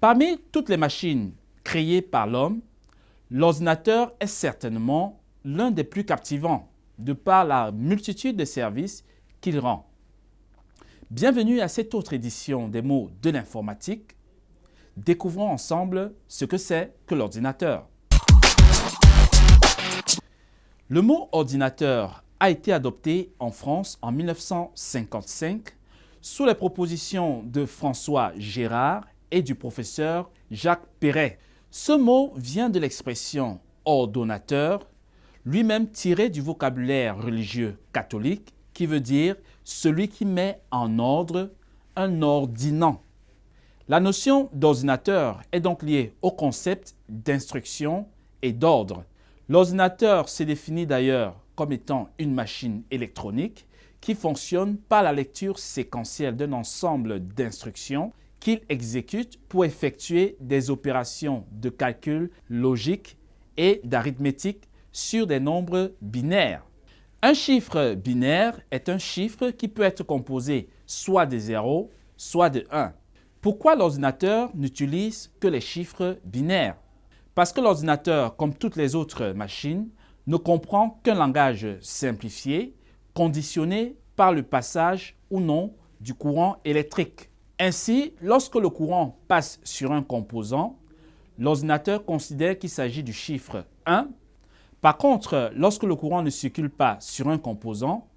Parmi toutes les machines créées par l'homme, l'ordinateur est certainement l'un des plus captivants de par la multitude de services qu'il rend. Bienvenue à cette autre édition des mots de l'informatique. Découvrons ensemble ce que c'est que l'ordinateur. Le mot ordinateur a été adopté en France en 1955 sous les propositions de François Gérard et du professeur Jacques Perret. Ce mot vient de l'expression ordonnateur, lui-même tiré du vocabulaire religieux catholique qui veut dire celui qui met en ordre, un ordinant. La notion d'ordinateur est donc liée au concept d'instruction et d'ordre. L'ordinateur se définit d'ailleurs comme étant une machine électronique qui fonctionne par la lecture séquentielle d'un ensemble d'instructions qu'il exécute pour effectuer des opérations de calcul logique et d'arithmétique sur des nombres binaires. Un chiffre binaire est un chiffre qui peut être composé soit de 0, soit de 1. Pourquoi l'ordinateur n'utilise que les chiffres binaires? Parce que l'ordinateur, comme toutes les autres machines, ne comprend qu'un langage simplifié, conditionné par le passage ou non du courant électrique. Ainsi, lorsque le courant passe sur un composant, l'ordinateur considère qu'il s'agit du chiffre 1. Par contre, lorsque le courant ne circule pas sur un composant,